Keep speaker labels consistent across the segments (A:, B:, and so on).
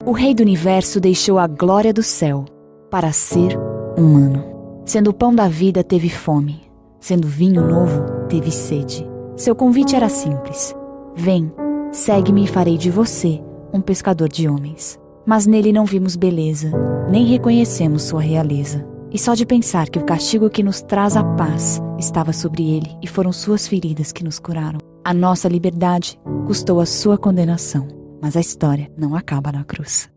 A: O Rei do Universo deixou a glória do céu para ser humano. Sendo o pão da vida, teve fome. Sendo vinho novo, teve sede. Seu convite era simples. Vem, segue-me e farei de você um pescador de homens. Mas nele não vimos beleza, nem reconhecemos sua realeza. E só de pensar que o castigo que nos traz a paz estava sobre ele e foram suas feridas que nos curaram. A nossa liberdade custou a sua condenação, mas a história não acaba na cruz.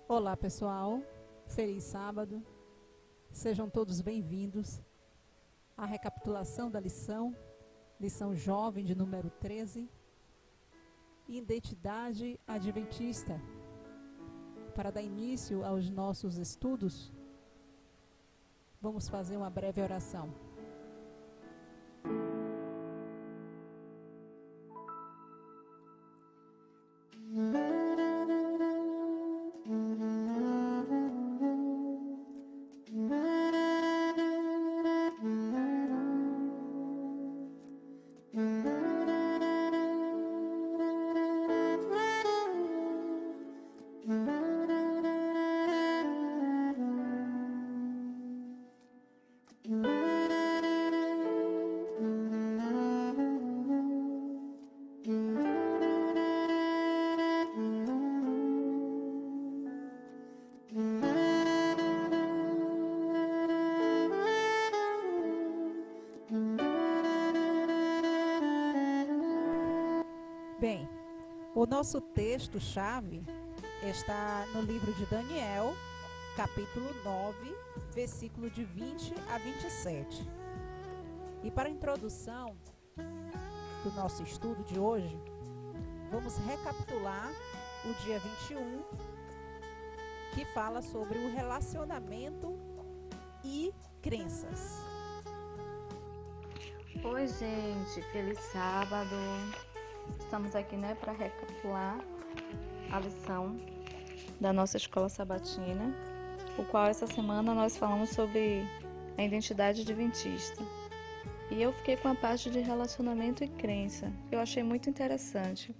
B: Olá pessoal, feliz sábado, sejam todos bem-vindos à recapitulação da lição jovem de número 13, Identidade Adventista. Para dar início aos nossos estudos, vamos fazer uma breve oração. Bem, o nosso texto-chave está no livro de Daniel, capítulo 9, versículo de 20 a 27. E para a introdução do nosso estudo de hoje, vamos recapitular o dia 21, que fala sobre o relacionamento e crenças.
C: Oi, gente, feliz sábado. Estamos aqui, para recapitular a lição da nossa escola sabatina, o qual essa semana nós falamos sobre a identidade adventista. E eu fiquei com a parte de relacionamento e crença. Eu achei muito interessante,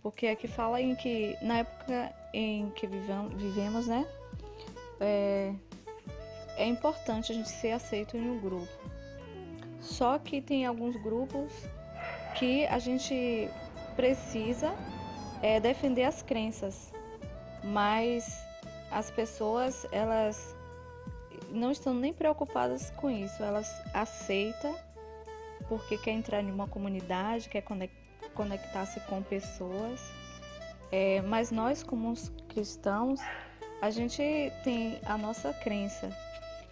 C: porque aqui fala em que na época em que vivemos, é importante a gente ser aceito em um grupo. Só que tem alguns grupos que a gente precisa defender as crenças, mas as pessoas, elas não estão nem preocupadas com isso, elas aceitam porque quer entrar em uma comunidade, quer conectar-se com pessoas, mas nós como os cristãos, a gente tem a nossa crença.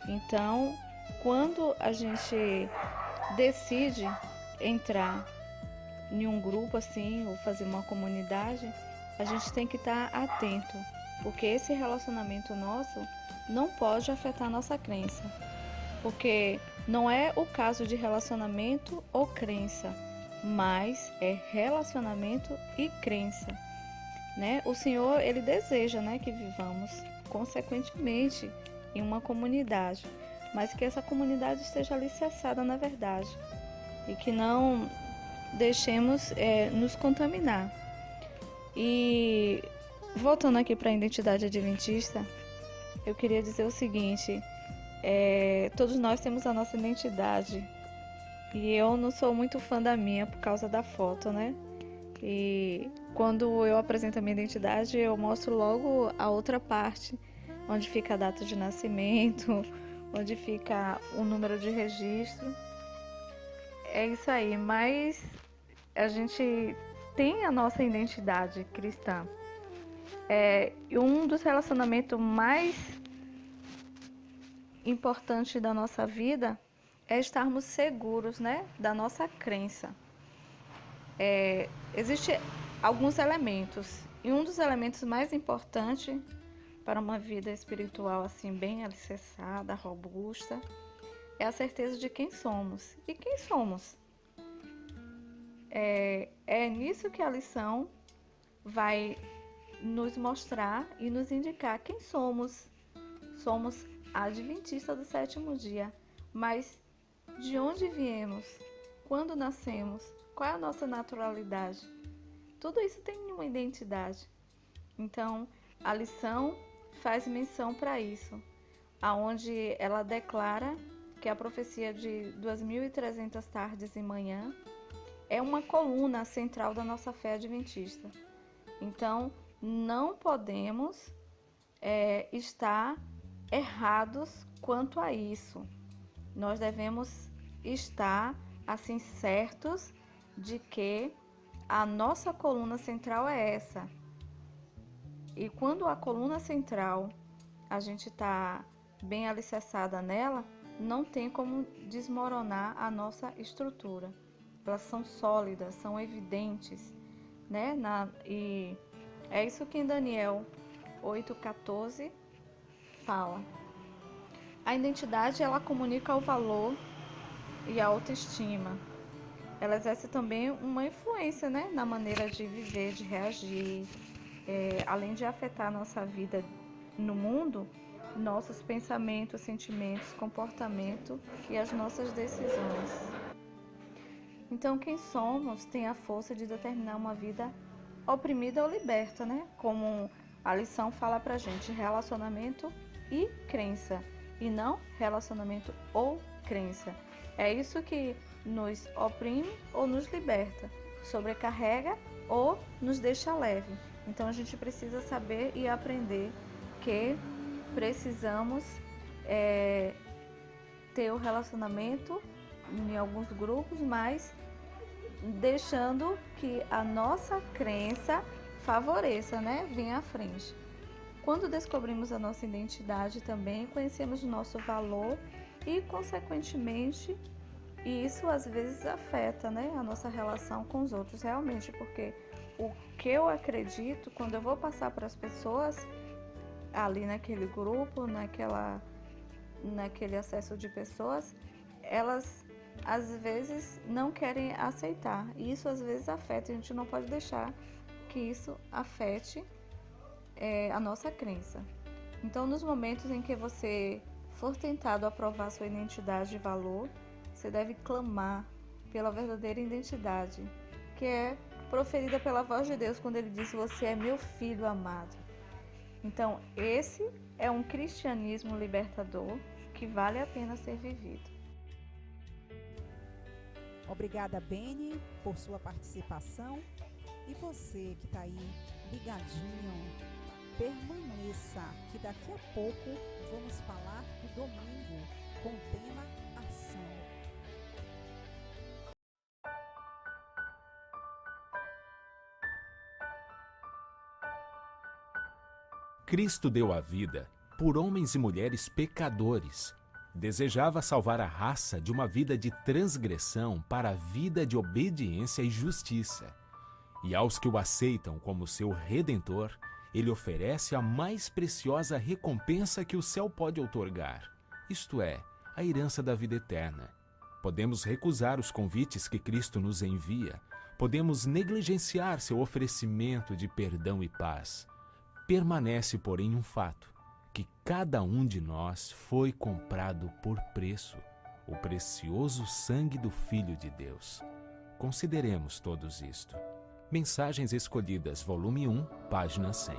C: Então, quando a gente decide entrar em um grupo assim, ou fazer uma comunidade, a gente tem que estar atento, porque esse relacionamento nosso não pode afetar a nossa crença, porque não é o caso de relacionamento ou crença, mas é relacionamento e crença, O Senhor, Ele deseja, que vivamos consequentemente em uma comunidade, mas que essa comunidade esteja alicerçada na verdade e que não deixemos nos contaminar. E voltando aqui para a identidade adventista, eu queria dizer o seguinte: todos nós temos a nossa identidade, e eu não sou muito fã da minha por causa da foto, E quando eu apresento a minha identidade, eu mostro logo a outra parte, onde fica a data de nascimento, onde fica o número de registro. É isso aí, mas a gente tem a nossa identidade cristã. E um dos relacionamentos mais importantes da nossa vida é estarmos seguros, da nossa crença. Existem alguns elementos, e um dos elementos mais importantes para uma vida espiritual assim bem alicerçada, robusta, é a certeza de quem somos. E quem somos? É nisso que a lição vai nos mostrar e nos indicar quem somos. Somos adventistas do sétimo dia, mas de onde viemos? Quando nascemos? Qual é a nossa naturalidade? Tudo isso tem uma identidade. Então, a lição faz menção para isso, aonde ela declara que a profecia de 2.300 tardes e manhã é uma coluna central da nossa fé adventista. Então, não podemos estar errados quanto a isso. Nós devemos estar assim certos de que a nossa coluna central é essa. E quando a coluna central a gente está bem alicerçada nela, não tem como desmoronar a nossa estrutura. Elas são sólidas, são evidentes, né? E é isso que em Daniel 8,14 fala. A identidade, ela comunica o valor e a autoestima. Ela exerce também uma influência, né, na maneira de viver, de reagir, além de afetar a nossa vida no mundo, nossos pensamentos, sentimentos, comportamento e as nossas decisões. Então, quem somos tem a força de determinar uma vida oprimida ou liberta, né? Como a lição fala pra gente, relacionamento e crença, e não relacionamento ou crença. É isso que nos oprime ou nos liberta, sobrecarrega ou nos deixa leve. Então a gente precisa saber e aprender que precisamos ter o relacionamento em alguns grupos, mas deixando que a nossa crença favoreça, né? Venha à frente. Quando descobrimos a nossa identidade também, conhecemos o nosso valor e, consequentemente, isso às vezes afeta, né, a nossa relação com os outros realmente, porque o que eu acredito, quando eu vou passar para as pessoas ali naquele grupo, naquele acesso de pessoas, elas às vezes não querem aceitar. E isso às vezes afeta, a gente não pode deixar que isso afete a nossa crença. Então, nos momentos em que você for tentado a provar sua identidade e valor, você deve clamar pela verdadeira identidade, que é proferida pela voz de Deus quando ele diz: "Você é meu filho amado". Então, esse é um cristianismo libertador que vale a pena ser vivido.
B: Obrigada, Beni, por sua participação. E você que está aí ligadinho, permaneça, que daqui a pouco vamos falar do domingo com o tema ação.
D: Cristo deu a vida por homens e mulheres pecadores. Desejava salvar a raça de uma vida de transgressão para a vida de obediência e justiça. E aos que o aceitam como seu Redentor, ele oferece a mais preciosa recompensa que o céu pode outorgar, isto é, a herança da vida eterna. Podemos recusar os convites que Cristo nos envia, podemos negligenciar seu oferecimento de perdão e paz. Permanece, porém, um fato, que cada um de nós foi comprado por preço, o precioso sangue do Filho de Deus. Consideremos todos isto. Mensagens Escolhidas, volume 1, página 100.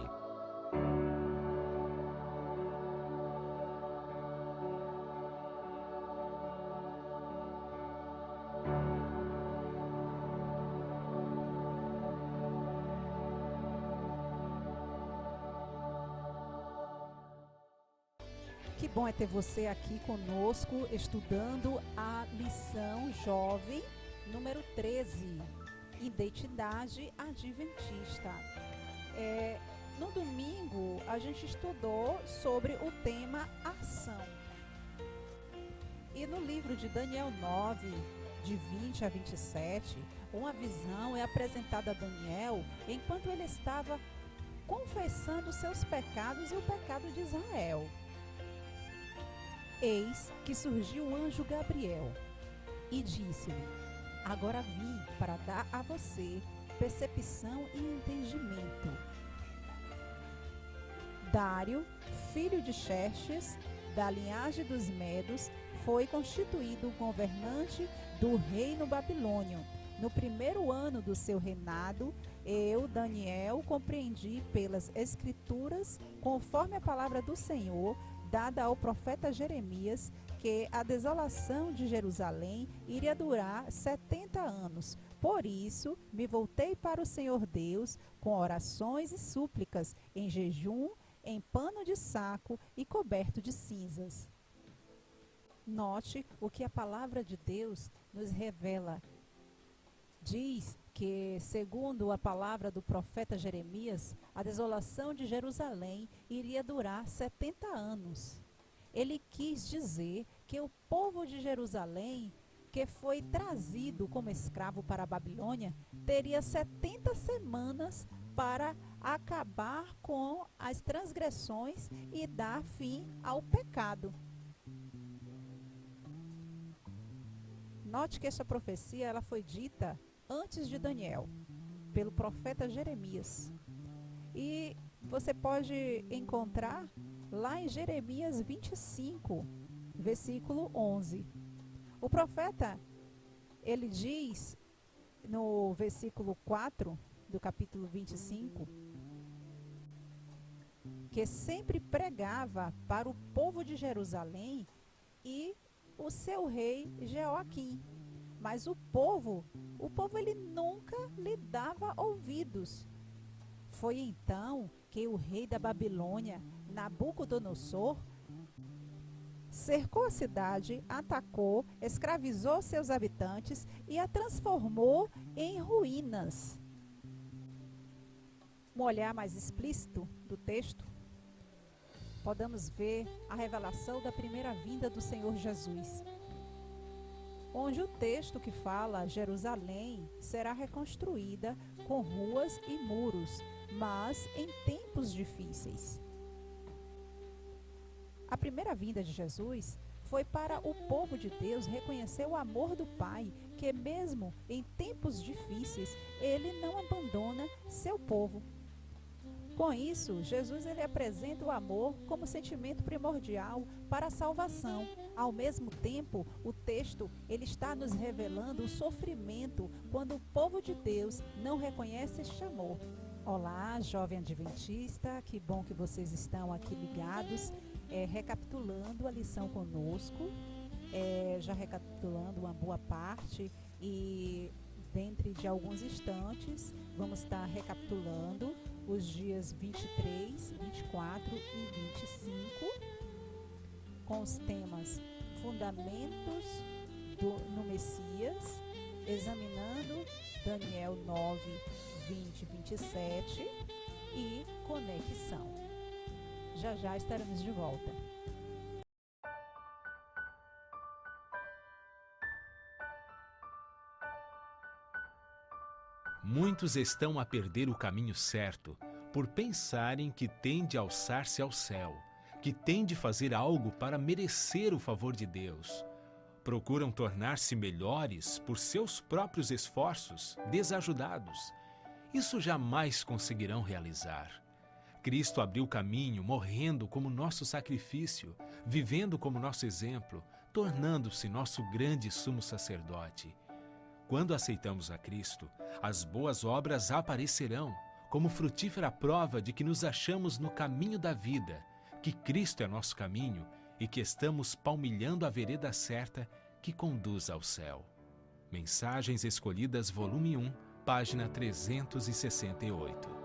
B: Que bom é ter você aqui conosco, estudando a lição jovem número 13, Identidade Adventista. No domingo, a gente estudou sobre o tema ação. E no livro de Daniel 9, de 20 a 27, uma visão é apresentada a Daniel enquanto ele estava confessando seus pecados e o pecado de Israel. Eis que surgiu o anjo Gabriel e disse-lhe: agora vim para dar a você percepção e entendimento. Dário, filho de Xerxes, da linhagem dos Medos, foi constituído governante do reino babilônio. No primeiro ano do seu reinado, eu, Daniel, compreendi pelas Escrituras, conforme a palavra do Senhor, dada ao profeta Jeremias, que a desolação de Jerusalém iria durar 70 anos. Por isso, me voltei para o Senhor Deus com orações e súplicas, em jejum, em pano de saco e coberto de cinzas. Note o que a palavra de Deus nos revela. Diz que, segundo a palavra do profeta Jeremias, a desolação de Jerusalém iria durar 70 anos. Ele quis dizer que o povo de Jerusalém, que foi trazido como escravo para a Babilônia, teria 70 semanas para acabar com as transgressões e dar fim ao pecado. Note que esta profecia ela foi dita antes de Daniel, pelo profeta Jeremias. E você pode encontrar lá em Jeremias 25, versículo 11. O profeta, ele diz no versículo 4 do capítulo 25, que sempre pregava para o povo de Jerusalém e o seu rei Jeoaquim. Mas o povo ele nunca lhe dava ouvidos. Foi então que o rei da Babilônia, Nabucodonosor, cercou a cidade, atacou, escravizou seus habitantes e a transformou em ruínas. Um olhar mais explícito do texto, podemos ver a revelação da primeira vinda do Senhor Jesus, onde o texto que fala Jerusalém será reconstruída com ruas e muros, mas em tempos difíceis. A primeira vinda de Jesus foi para o povo de Deus reconhecer o amor do Pai, que mesmo em tempos difíceis, ele não abandona seu povo. Com isso, Jesus ele apresenta o amor como sentimento primordial para a salvação. Ao mesmo tempo, o texto ele está nos revelando o sofrimento quando o povo de Deus não reconhece este amor. Olá, jovem adventista, que bom que vocês estão aqui ligados, recapitulando a lição conosco, já recapitulando uma boa parte e dentro de alguns instantes vamos estar recapitulando os dias 23, 24 e 25 com os temas Fundamentos no Messias, examinando Daniel 9, 20, 27 e Conexão. Já já estaremos de volta.
D: Muitos estão a perder o caminho certo por pensarem que têm de alçar-se ao céu, que têm de fazer algo para merecer o favor de Deus. Procuram tornar-se melhores por seus próprios esforços, desajudados. Isso jamais conseguirão realizar. Cristo abriu caminho, morrendo como nosso sacrifício, vivendo como nosso exemplo, tornando-se nosso grande sumo sacerdote. Quando aceitamos a Cristo, as boas obras aparecerão, como frutífera prova de que nos achamos no caminho da vida, que Cristo é nosso caminho e que estamos palmilhando a vereda certa que conduz ao céu. Mensagens Escolhidas, volume 1, página 368.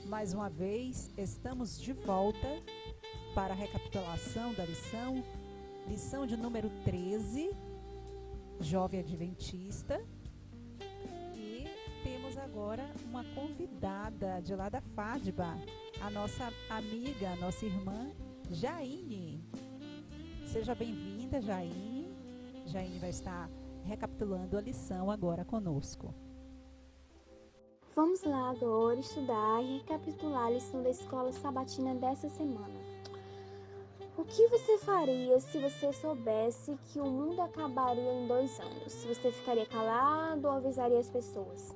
B: Mais uma vez, estamos de volta para a recapitulação da lição de número 13, Jovem Adventista. E temos agora uma convidada de lá da FADBA, a nossa amiga, a nossa irmã, Jaine. Seja bem-vinda, Jaine. Jaine vai estar recapitulando a lição agora conosco.
E: Vamos lá agora estudar e recapitular a lição da escola sabatina dessa semana. O que você faria se você soubesse que o mundo acabaria em 2 anos? Você ficaria calado ou avisaria as pessoas?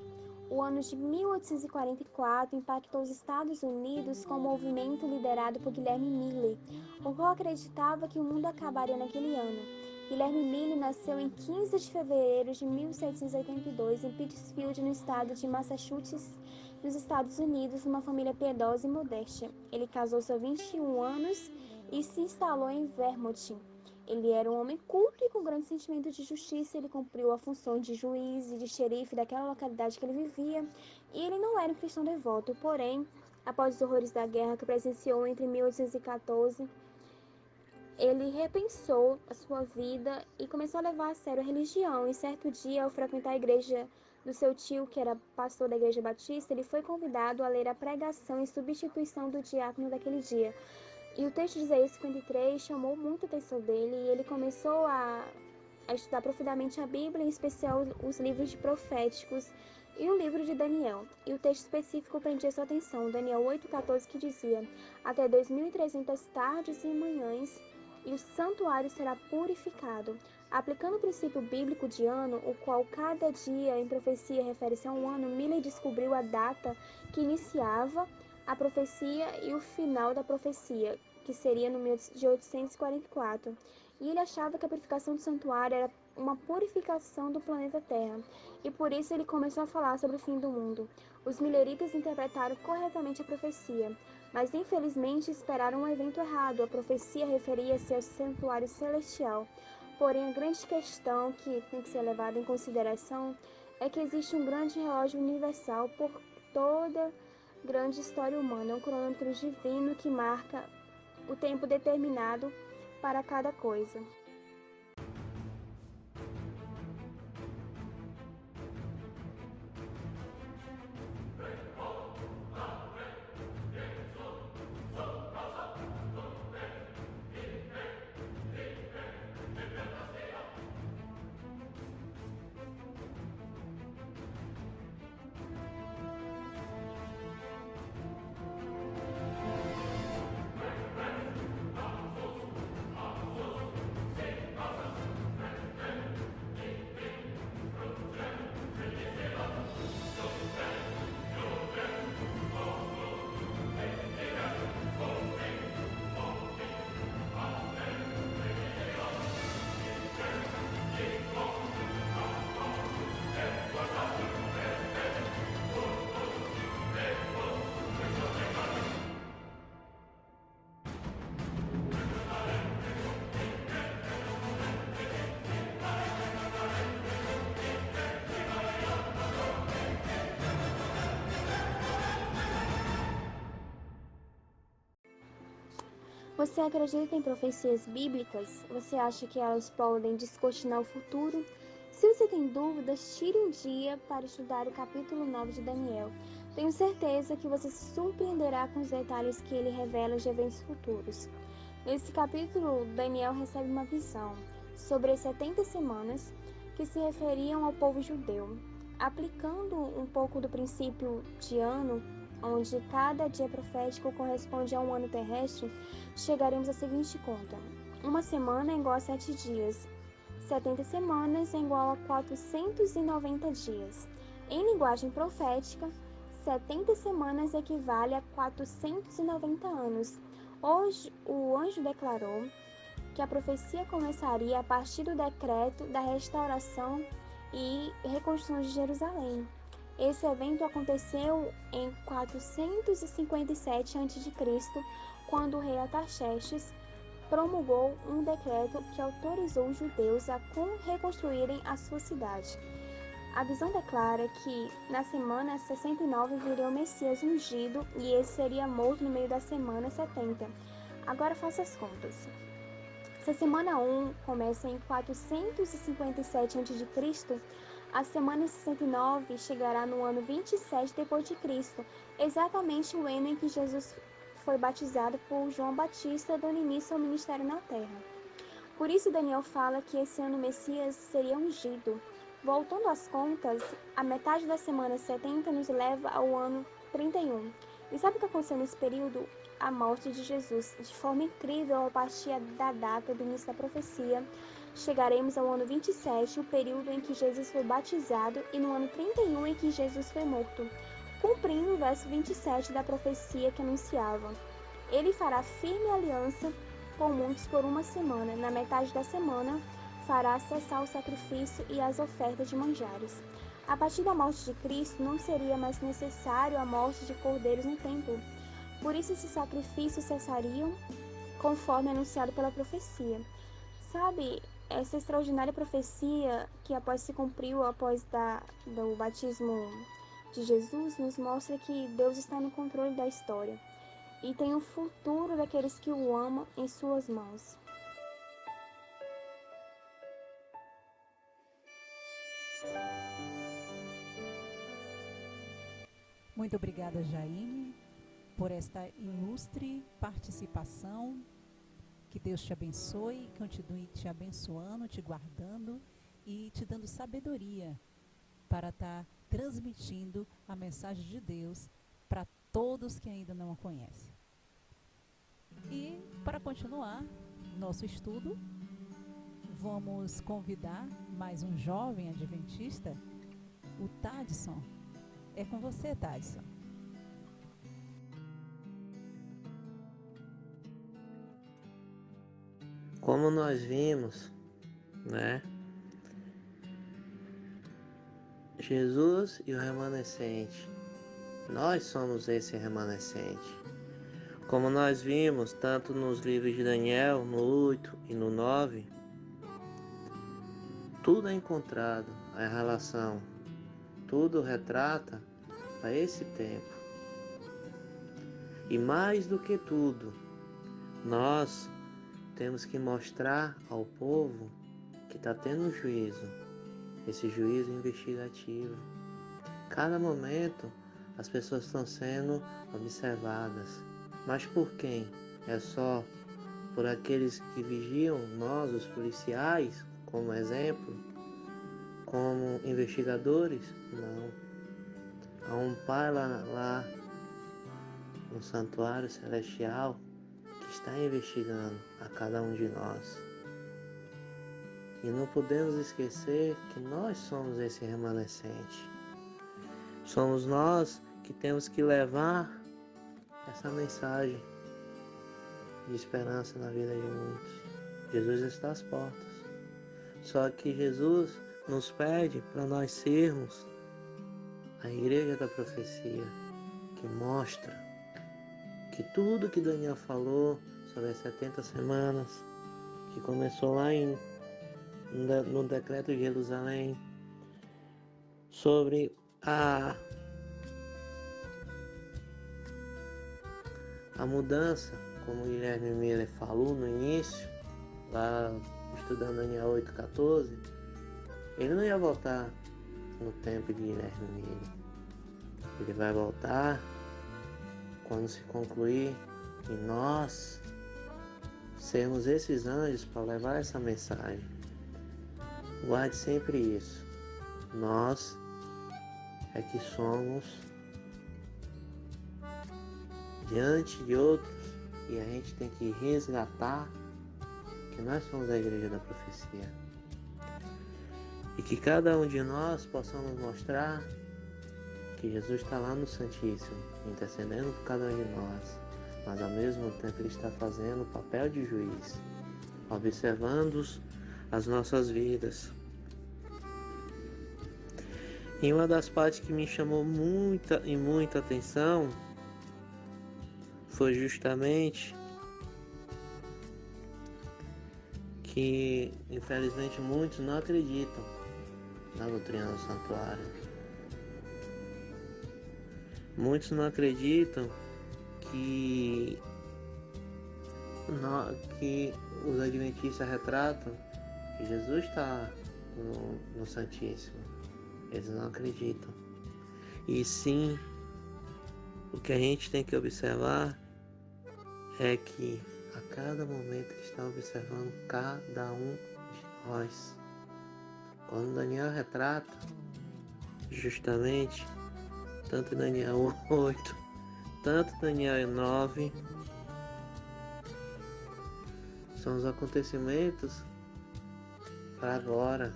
E: O ano de 1844 impactou os Estados Unidos com um movimento liderado por Guilherme Miller, o qual acreditava que o mundo acabaria naquele ano. Guilherme Miller nasceu em 15 de fevereiro de 1782 em Pittsfield, no estado de Massachusetts, nos Estados Unidos, numa família piedosa e modesta. Ele casou-se aos 21 anos e se instalou em Vermont. Ele era um homem culto e com grande sentimento de justiça. Ele cumpriu a função de juiz e de xerife daquela localidade que ele vivia, e ele não era um cristão devoto. Porém, após os horrores da guerra que presenciou entre 1814, ele repensou a sua vida e começou a levar a sério a religião. E certo dia, ao frequentar a igreja do seu tio, que era pastor da igreja batista, ele foi convidado a ler a pregação em substituição do diácono daquele dia. E o texto de Isaías 53 chamou muito a atenção dele, e ele começou a estudar profundamente a Bíblia, em especial os livros proféticos e o livro de Daniel. E o texto específico prendia sua atenção, Daniel 8,14, que dizia: até 2.300 tardes e manhãs, e o santuário será purificado. Aplicando o princípio bíblico de ano, o qual cada dia em profecia refere-se a um ano, Miller descobriu a data que iniciava a profecia e o final da profecia, que seria no 1844. E ele achava que a purificação do santuário era uma purificação do planeta Terra, e por isso ele começou a falar sobre o fim do mundo. Os milleritas interpretaram corretamente a profecia, mas infelizmente esperaram um evento errado. A profecia referia-se ao santuário celestial. Porém, a grande questão que tem que ser levada em consideração é que existe um grande relógio universal por toda grande história humana, um cronômetro divino que marca o tempo determinado para cada coisa. Você acredita em profecias bíblicas? Você acha que elas podem descortinar o futuro? Se você tem dúvidas, tire um dia para estudar o capítulo 9 de Daniel. Tenho certeza que você se surpreenderá com os detalhes que ele revela de eventos futuros. Nesse capítulo, Daniel recebe uma visão sobre as 70 semanas que se referiam ao povo judeu. Aplicando um pouco do princípio de ano, onde cada dia profético corresponde a um ano terrestre, chegaremos à seguinte conta: uma semana é igual a 7 dias, 70 semanas é igual a 490 dias. Em linguagem profética, 70 semanas equivale a 490 anos. Hoje, o anjo declarou que a profecia começaria a partir do decreto da restauração e reconstrução de Jerusalém. Esse evento aconteceu em 457 a.C., quando o rei Artaxerxes promulgou um decreto que autorizou os judeus a reconstruírem a sua cidade. A visão declara que na semana 69 viria o Messias ungido, e esse seria morto no meio da semana 70. Agora faça as contas. Se a semana 1 começa em 457 a.C., a semana 69 chegará no ano 27 depois de Cristo, exatamente o ano em que Jesus foi batizado por João Batista, dando início ao ministério na terra. Por isso Daniel fala que esse ano o Messias seria ungido. Voltando às contas, a metade da semana 70 nos leva ao ano 31. E sabe o que aconteceu nesse período? A morte de Jesus. De forma incrível, a partir da data do início da profecia, chegaremos ao ano 27, o período em que Jesus foi batizado, e no ano 31 em que Jesus foi morto, cumprindo o verso 27 da profecia que anunciava: ele fará firme aliança com muitos por uma semana. Na metade da semana, fará cessar o sacrifício e as ofertas de manjares. A partir da morte de Cristo, não seria mais necessário a morte de cordeiros no templo. Por isso, esses sacrifícios cessariam, conforme anunciado pela profecia. Sabe, essa extraordinária profecia que se cumpriu após do batismo de Jesus, nos mostra que Deus está no controle da história e tem o futuro daqueles que o amam em suas mãos.
B: Muito obrigada, Jaine, por esta ilustre participação. Que Deus te abençoe, continue te abençoando, te guardando e te dando sabedoria para estar transmitindo a mensagem de Deus para todos que ainda não a conhecem. E para continuar nosso estudo, vamos convidar mais um jovem adventista, o Tadson. É com você, Tadson.
F: Como nós vimos, né? Jesus e o remanescente. Nós somos esse remanescente. Como nós vimos, tanto nos livros de Daniel, no 8 e no 9, tudo é encontrado, a relação, tudo retrata a esse tempo. E mais do que tudo, nós temos que mostrar ao povo que está tendo um juízo, esse juízo investigativo. Cada momento as pessoas estão sendo observadas. Mas por quem? É só por aqueles que vigiam nós, os policiais, como exemplo, como investigadores? Não. Há um Pai lá no santuário celestial que está investigando a cada um de nós. E não podemos esquecer que nós somos esse remanescente. Somos nós que temos que levar essa mensagem de esperança na vida de muitos. Jesus está às portas. Só que Jesus nos pede para nós sermos a igreja da profecia, que mostra que tudo que Daniel falou sobre as 70 semanas, que começou lá no decreto de Jerusalém, sobre a mudança, como Guilherme Miller falou no início, lá estudando Daniel 8,14, ele não ia voltar no tempo de Guilherme Miller. Ele vai voltar quando se concluir e nós sermos esses anjos para levar essa mensagem. Guarde sempre isso. Nós é que somos diante de outros e a gente tem que resgatar que nós somos a igreja da profecia. E que cada um de nós possamos mostrar que Jesus está lá no Santíssimo, intercedendo por cada um de nós, mas ao mesmo tempo Ele está fazendo o papel de juiz, observando as nossas vidas. E uma das partes que me chamou muita atenção foi justamente que, infelizmente, muitos não acreditam na doutrina do santuário. Muitos não acreditam que os adventistas retratam que Jesus está no Santíssimo. Eles não acreditam. E sim, o que a gente tem que observar é que a cada momento que está observando cada um de nós. Quando Daniel retrata, justamente, tanto em Daniel 8 Tanto Daniel 9 são os acontecimentos para agora.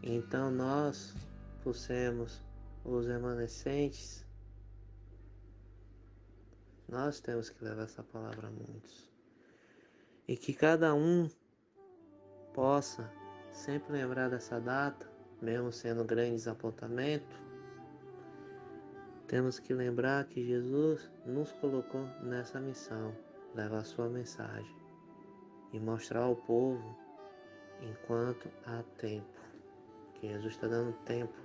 F: Então nós, por sermos os remanescentes, nós temos que levar essa palavra a muitos. E que cada um possa sempre lembrar dessa data, mesmo sendo um grande desapontamento. Temos que lembrar que Jesus nos colocou nessa missão, levar a sua mensagem e mostrar ao povo enquanto há tempo, que Jesus está dando tempo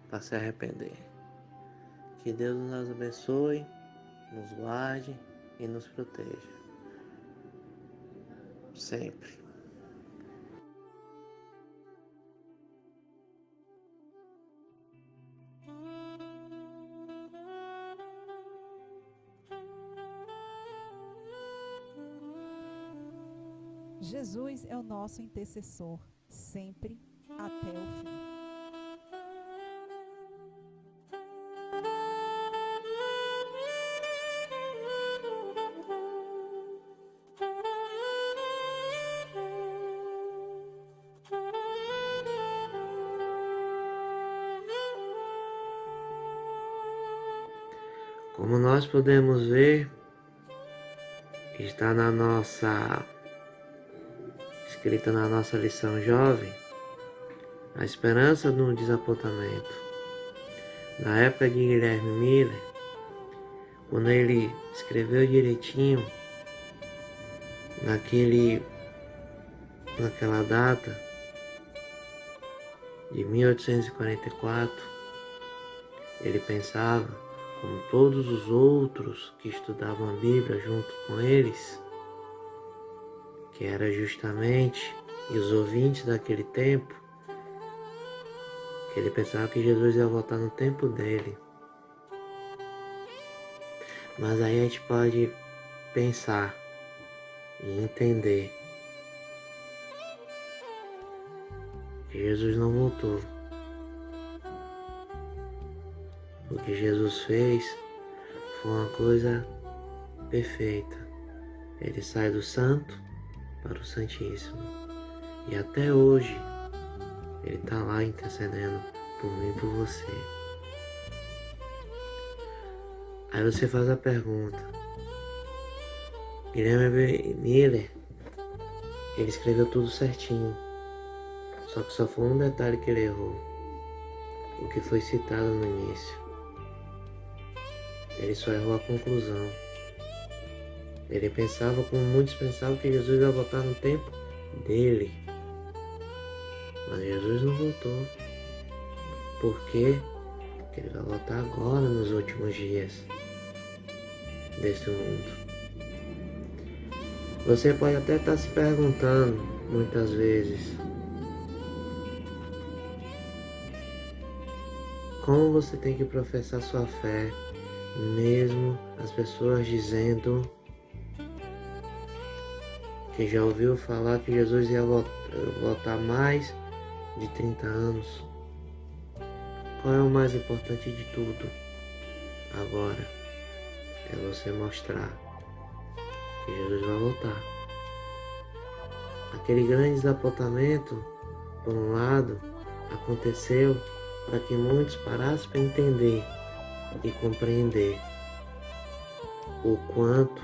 F: para se arrepender. Que Deus nos abençoe, nos guarde e nos proteja. Sempre.
B: Jesus é o nosso intercessor, sempre até o fim.
F: Como nós podemos ver, está escrita na nossa lição jovem, a esperança no desapontamento. Na época de Guilherme Miller, quando ele escreveu direitinho naquela data de 1844, ele pensava, como todos os outros que estudavam a Bíblia junto com eles, que era justamente, e os ouvintes daquele tempo, que ele pensava que Jesus ia voltar no tempo dele. Mas aí a gente pode pensar e entender que Jesus não voltou. O que Jesus fez foi uma coisa perfeita. Ele sai do santo para o santíssimo. E até hoje, ele está lá intercedendo por mim e por você. Aí você faz a pergunta. Guilherme Miller, ele escreveu tudo certinho. Só que só foi um detalhe que ele errou. O que foi citado no início. Ele só errou a conclusão. Ele pensava, como muitos pensavam, que Jesus ia voltar no tempo dele. Mas Jesus não voltou. Por quê? Porque ele vai voltar agora, nos últimos dias desse mundo. Você pode até estar se perguntando, muitas vezes, como você tem que professar sua fé, mesmo as pessoas dizendo que já ouviu falar que Jesus ia voltar mais de 30 anos. Qual é o mais importante de tudo agora? É você mostrar que Jesus vai voltar. Aquele grande desapontamento, por um lado, aconteceu para que muitos parassem para entender e compreender o quanto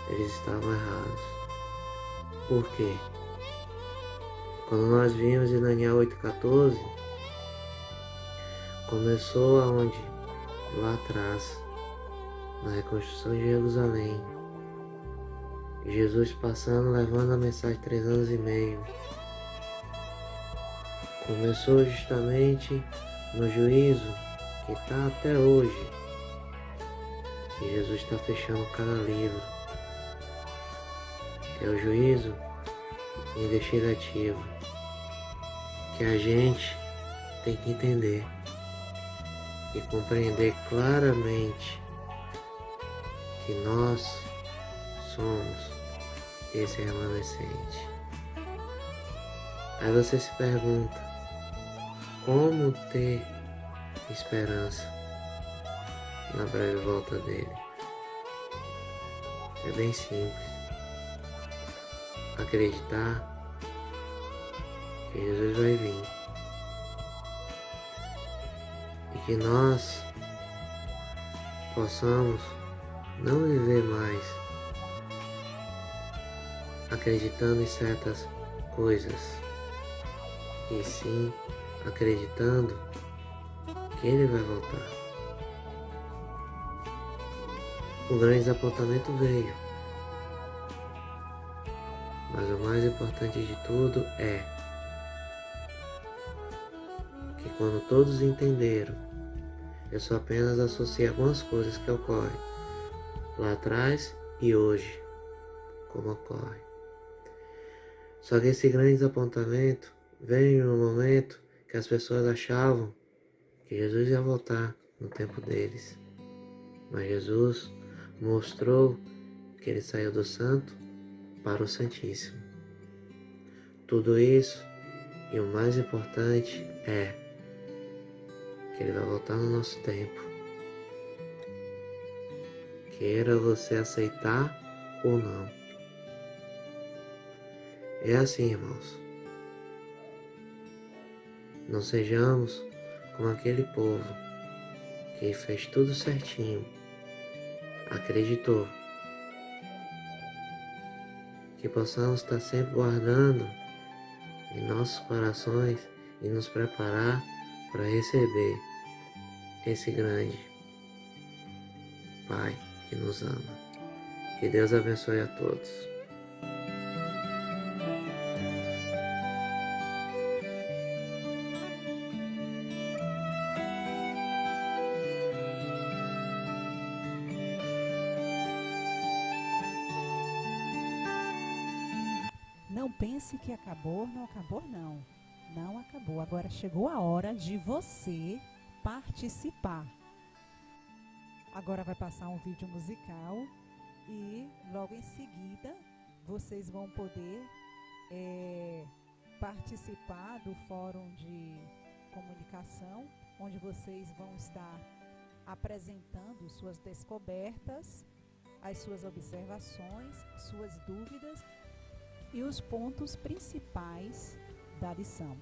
F: eles estavam errados. Por quê? Quando nós vimos em Daniel 8,14, começou aonde? Lá atrás, na reconstrução de Jerusalém. Jesus passando, levando a mensagem 3 anos e meio. Começou justamente no juízo que está até hoje, que Jesus está fechando cada livro, que é o juízo investigativo, que a gente tem que entender e compreender claramente que nós somos esse remanescente. Aí você se pergunta, como ter esperança? na breve volta dele. É bem simples. Acreditar que Jesus vai vir e que nós possamos não viver mais acreditando em certas coisas, e sim acreditando que Ele vai voltar. O grande desapontamento veio, mas o mais importante de tudo é que quando todos entenderam, eu só apenas associei algumas coisas que ocorrem lá atrás e hoje, como ocorre. Só que esse grande desapontamento veio no momento que as pessoas achavam que Jesus ia voltar no tempo deles. Mas Jesus mostrou que Ele saiu do Santo para o Santíssimo. Tudo isso, e o mais importante é que Ele vai voltar no nosso tempo. Queira você aceitar ou não. É assim, irmãos. Não sejamos como aquele povo que fez tudo certinho, acreditou. Que possamos estar sempre guardando em nossos corações e nos preparar para receber esse grande Pai que nos ama. Que Deus abençoe a todos.
B: Não pense que acabou, não acabou não. Não acabou. Agora chegou a hora de você participar. Agora vai passar um vídeo musical e logo em seguida vocês vão poder participar do fórum de comunicação, onde vocês vão estar apresentando suas descobertas, as suas observações, suas dúvidas e os pontos principais da lição.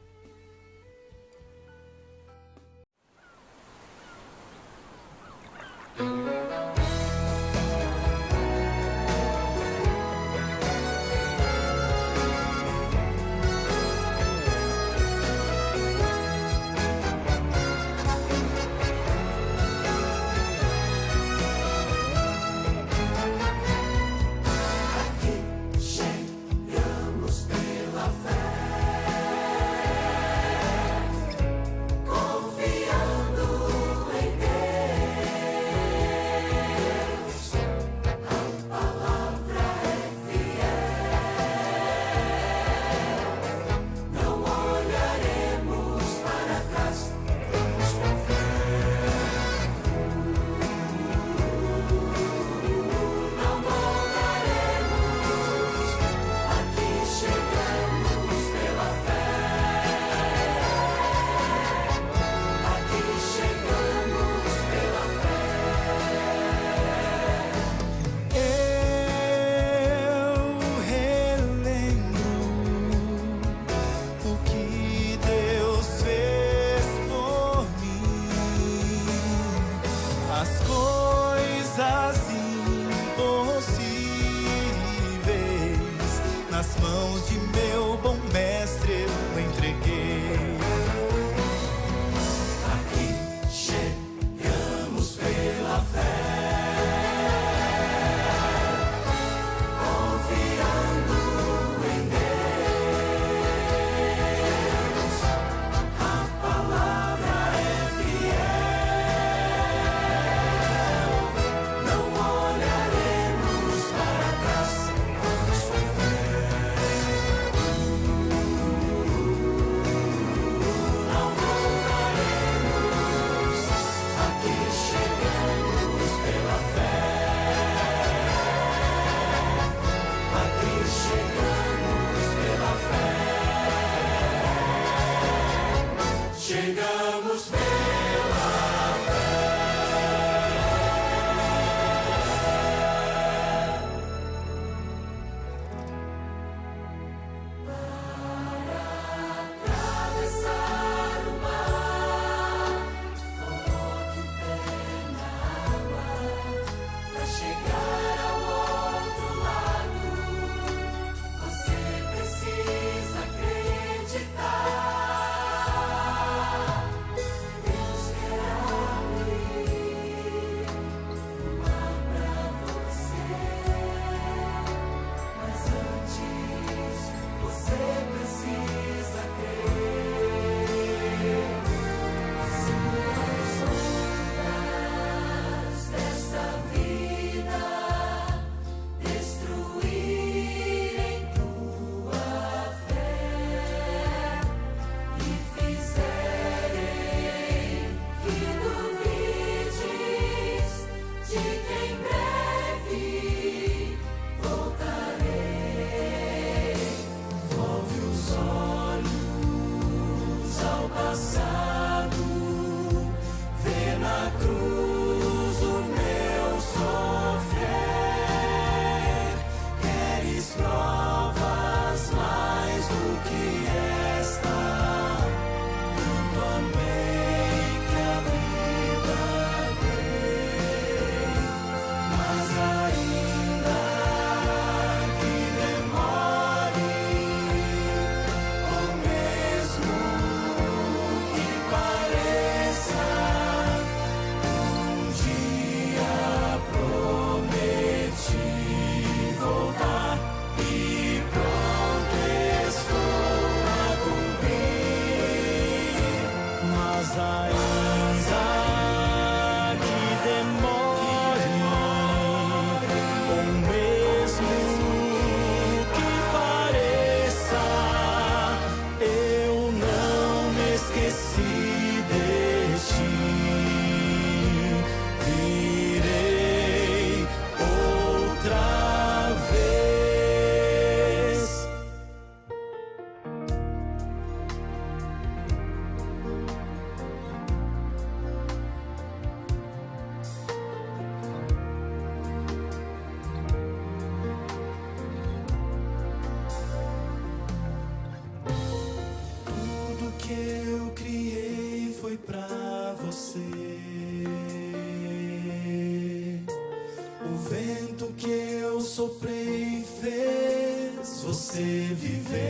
G: soprei e fez você viver.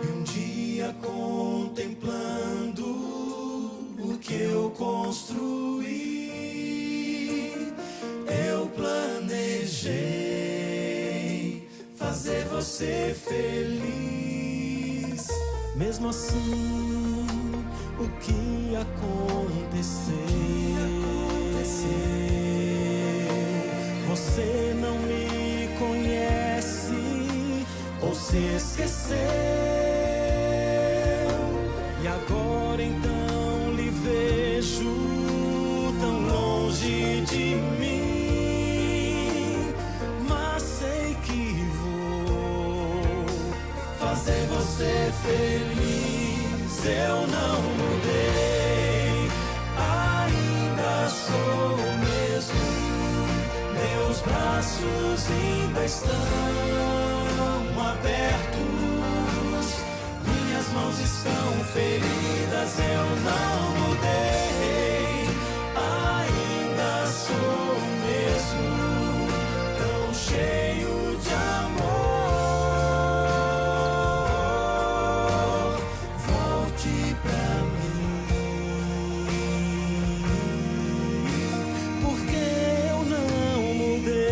G: E um dia contemplando o que eu construí, eu planejei fazer você feliz. Mesmo assim, o que aconteceu? Você não me conhece ou se esqueceu. E agora então lhe vejo tão longe de mim, mas sei que vou fazer você feliz. Eu não mudei, ainda sou o mesmo. Meus braços ainda estão abertos, minhas mãos estão feridas. Eu não mudei, ainda sou o mesmo, tão cheio de amor. Volte pra mim, porque eu não mudei.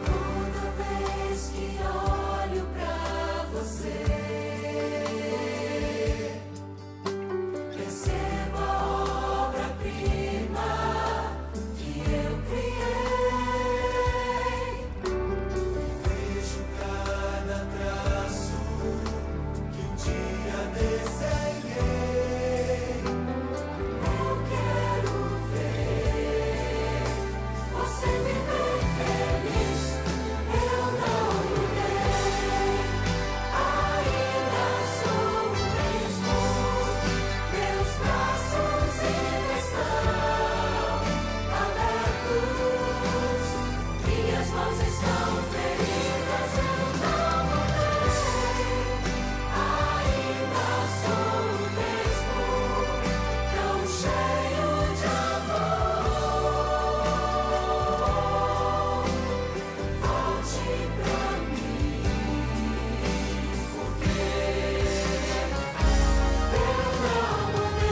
H: Toda vez que olho pra você, percebo a obra-prima que eu criei.
G: Vejo cada traço que um dia desenhei.
H: Eu quero ver você viver feliz. Eu não mudei, ainda sou o mesmo. Meus braços ainda estão abertos, minhas mãos estão feridas. Eu não mudei, ainda sou o mesmo, tão cheio de amor. Volte pra mim, porque eu não mudei.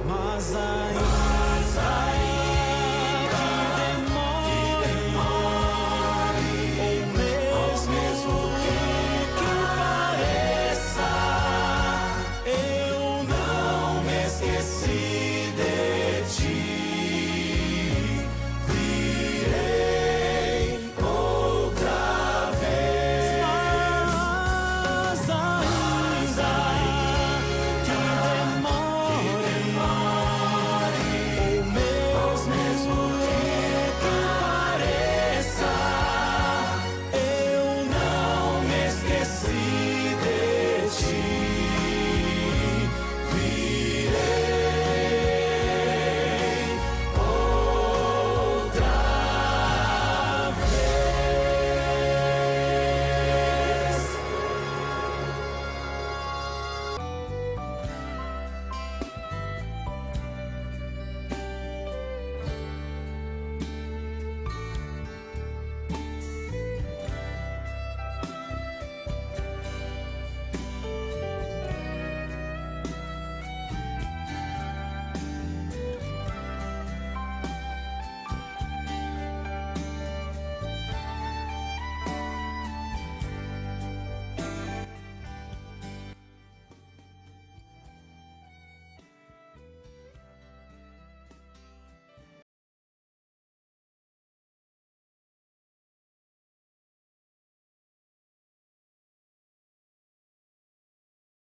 G: Mas ainda